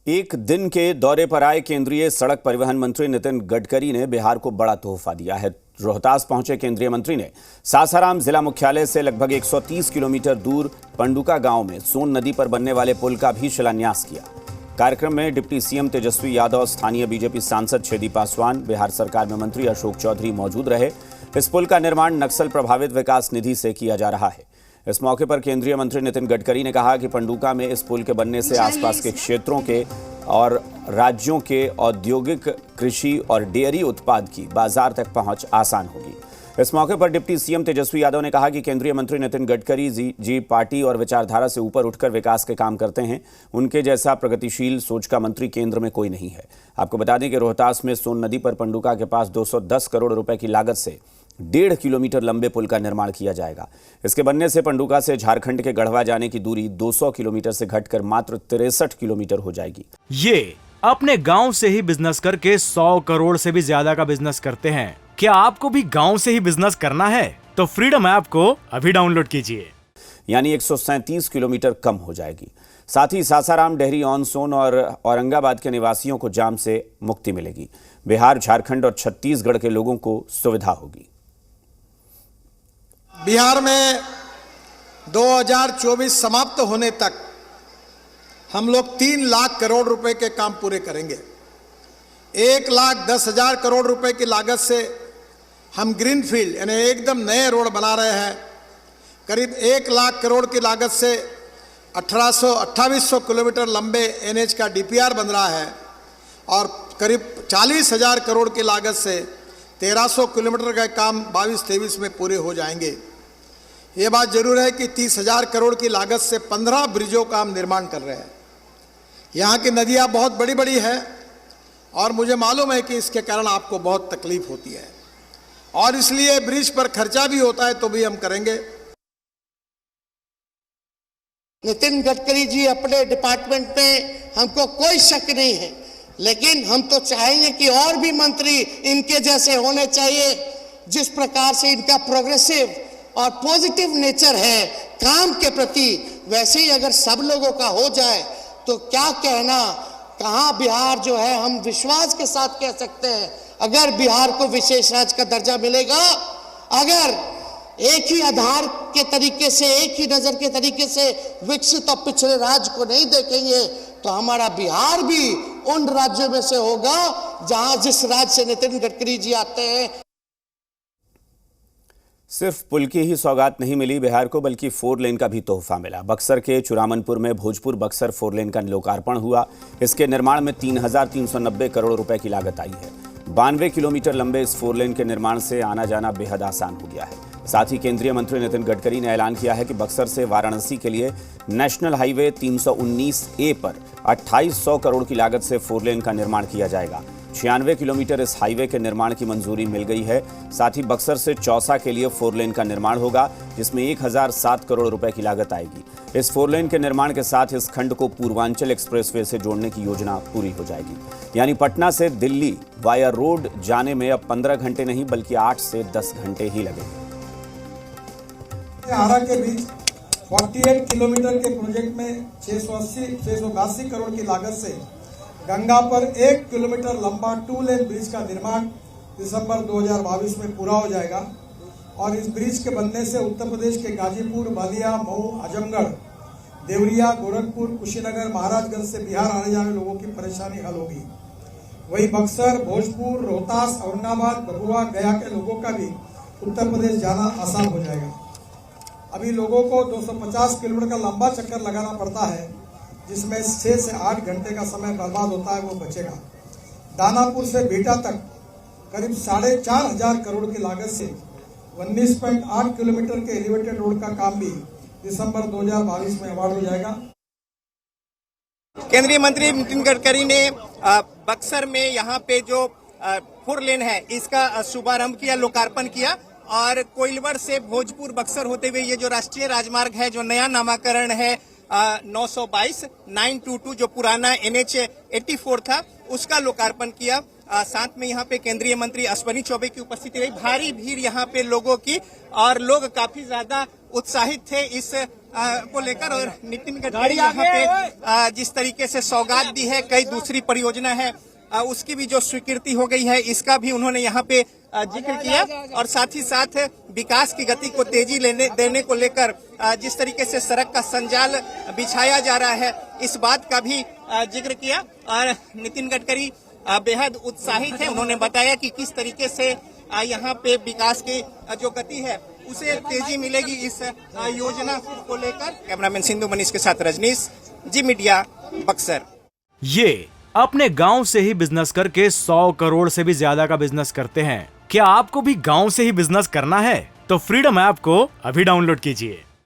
एक दिन के दौरे पर आए केंद्रीय सड़क परिवहन मंत्री नितिन गडकरी ने बिहार को बड़ा तोहफा दिया है। रोहतास पहुंचे केंद्रीय मंत्री ने सासाराम जिला मुख्यालय से लगभग 130 किलोमीटर दूर पंडुका गांव में सोन नदी पर बनने वाले पुल का भी शिलान्यास किया। कार्यक्रम में डिप्टी सीएम तेजस्वी यादव, स्थानीय बीजेपी सांसद छेदी पासवान, बिहार सरकार में मंत्री अशोक चौधरी मौजूद रहे। इस पुल का निर्माण नक्सल प्रभावित विकास निधि से किया जा रहा है। इस मौके पर केंद्रीय मंत्री नितिन गडकरी ने कहा कि पंडुका में इस पुल के बनने से आसपास के क्षेत्रों के और राज्यों के औद्योगिक, कृषि और डेयरी उत्पाद की बाजार तक पहुंच आसान होगी। इस मौके पर डिप्टी सीएम तेजस्वी यादव ने कहा कि केंद्रीय मंत्री नितिन गडकरी जी पार्टी और विचारधारा से ऊपर उठकर विकास के काम करते हैं। उनके जैसा प्रगतिशील सोच का मंत्री केंद्र में कोई नहीं है। आपको बता दें कि रोहतास में सोन नदी पर पंडुका के पास 210 करोड़ रुपए की लागत से 1.5 किलोमीटर लंबे पुल का निर्माण किया जाएगा। इसके बनने से पंडुका से झारखंड के गढ़वा जाने की दूरी 200 किलोमीटर से घटकर मात्र 63 किलोमीटर हो जाएगी। ये अपने गांव से ही बिजनेस करके 100 करोड़ से भी ज्यादा का बिजनेस करते हैं। क्या आपको भी गांव से ही बिजनेस करना है? तो फ्रीडम ऐप को अभी डाउनलोड कीजिए। यानी 137 किलोमीटर कम हो जाएगी। साथ ही सासाराम, डेहरी ऑन सोन और औरंगाबाद के निवासियों को जाम से मुक्ति मिलेगी। बिहार, झारखंड और छत्तीसगढ़ के लोगों को सुविधा होगी। बिहार में 2024 समाप्त होने तक हम लोग 3 लाख करोड़ रुपए के काम पूरे करेंगे। 1,10,000 करोड़ रुपए की लागत से हम ग्रीनफील्ड यानी एकदम नए रोड बना रहे हैं। करीब 1 लाख करोड़ की लागत से 2800 किलोमीटर लंबे एनएच का डीपीआर बन रहा है और करीब 40,000 करोड़ की लागत से 1300 किलोमीटर का काम 22-23 में पूरे हो जाएंगे। ये बात जरूर है कि 30,000 करोड़ की लागत से 15 ब्रिजों का हम निर्माण कर रहे हैं। यहाँ की नदियाँ बहुत बड़ी बड़ी हैं और मुझे मालूम है कि इसके कारण आपको बहुत तकलीफ होती है और इसलिए ब्रिज पर खर्चा भी होता है तो भी हम करेंगे। नितिन गडकरी जी अपने डिपार्टमेंट में हमको कोई शक नहीं है, लेकिन हम तो चाहेंगे कि और भी मंत्री इनके जैसे होने चाहिए। जिस प्रकार से इनका प्रोग्रेसिव और पॉजिटिव नेचर है काम के प्रति, वैसे ही अगर सब लोगों का हो जाए तो क्या कहना, कहाँ बिहार जो है हम विश्वास के साथ कह सकते हैं अगर बिहार को विशेष राज्य का दर्जा मिलेगा, अगर एक ही आधार के तरीके से, एक ही नजर के तरीके से विकसित और पिछड़े राज्य को नहीं देखेंगे तो हमारा बिहार भी उन राज्यों में से होगा जहां जिस राज्य से नितिन गडकरी जी आते हैं। सिर्फ पुल की ही सौगात नहीं मिली बिहार को, बल्कि 4 लेन का भी तोहफा मिला। बक्सर के चुरामनपुर में भोजपुर बक्सर 4 लेन का लोकार्पण हुआ। इसके निर्माण में 3,390 करोड़ रुपए की लागत आई है। 92 किलोमीटर लंबे इस 4 लेन के निर्माण से आना जाना बेहद आसान हो गया है। साथ ही केंद्रीय मंत्री नितिन गडकरी ने ऐलान किया है कि बक्सर से वाराणसी के लिए नेशनल हाईवे 319A पर 2800 करोड़ की लागत से 4 लेन का निर्माण किया जाएगा। 96 किलोमीटर इस हाईवे के निर्माण की मंजूरी मिल गई है। साथ ही बक्सर से चौसा के लिए 4 लेन का निर्माण होगा, जिसमें 1007 करोड़ रुपए की लागत आएगी। इस 4 लेन के निर्माण के साथ इस खंड को पूर्वांचल एक्सप्रेसवे से जोड़ने की योजना पूरी हो जाएगी। यानी पटना से दिल्ली वाया रोड जाने में अब 15 घंटे नहीं बल्कि 8 से 10 घंटे ही लगेंगे। आरा के बीच 48 किलोमीटर के प्रोजेक्ट में 682 करोड़ की लागत से गंगा पर 1 किलोमीटर लंबा 2 लेन ब्रिज का निर्माण दिसंबर 2022 में पूरा हो जाएगा और इस ब्रिज के बनने से उत्तर प्रदेश के गाजीपुर, बलिया, मऊ, आजमगढ़, देवरिया, गोरखपुर, कुशीनगर, महाराजगंज से बिहार आने जाने लोगों की परेशानी हल होगी। वही बक्सर, भोजपुर, रोहतास, औरंगाबाद, भभुआ, गया के लोगों का भी उत्तर प्रदेश जाना आसान हो जाएगा। अभी लोगों को 250 किलोमीटर का लंबा चक्कर लगाना पड़ता है, जिसमें 6 से 8 घंटे का समय बर्बाद होता है, वो बचेगा। दानापुर से बेटा तक करीब 4,500 करोड़ की लागत से 19.8 किलोमीटर के एलिवेटेड रोड का काम भी दिसंबर 2022 में अवार्ड हो जाएगा। केंद्रीय मंत्री नितिन गडकरी ने बक्सर में यहाँ पे जो 4 लेन है इसका शुभारंभ किया, लोकार्पण किया और कोइलवर से भोजपुर बक्सर होते हुए ये जो राष्ट्रीय राजमार्ग है, जो नया नामाकरण है 922 जो पुराना NH 84 था, उसका लोकार्पण किया। साथ में यहाँ पे केंद्रीय मंत्री अश्विनी चौबे की उपस्थिति रही। भारी भीड़ यहाँ पे लोगों की और लोग काफी ज्यादा उत्साहित थे इस को लेकर, और नितिन गडकरी यहाँ पे जिस तरीके से सौगात दी है, कई दूसरी परियोजना है उसकी भी जो स्वीकृति हो गई है, इसका भी उन्होंने यहाँ पे जिक्र किया, और साथ ही साथ विकास की गति को तेजी देने को लेकर जिस तरीके से सड़क का संजाल बिछाया जा रहा है, इस बात का भी जिक्र किया। और नितिन गडकरी बेहद उत्साहित है। उन्होंने बताया कि किस तरीके से यहाँ पे विकास की जो गति है उसे तेजी मिलेगी इस योजना को लेकर। कैमरामैन सिंधु मनीष के साथ रजनीश, जी मीडिया, बक्सर। ये अपने गांव से ही बिजनेस करके 100 करोड़ से भी ज्यादा का बिजनेस करते हैं। क्या आपको भी गांव से ही बिजनेस करना है? तो फ्रीडम ऐप को अभी डाउनलोड कीजिए।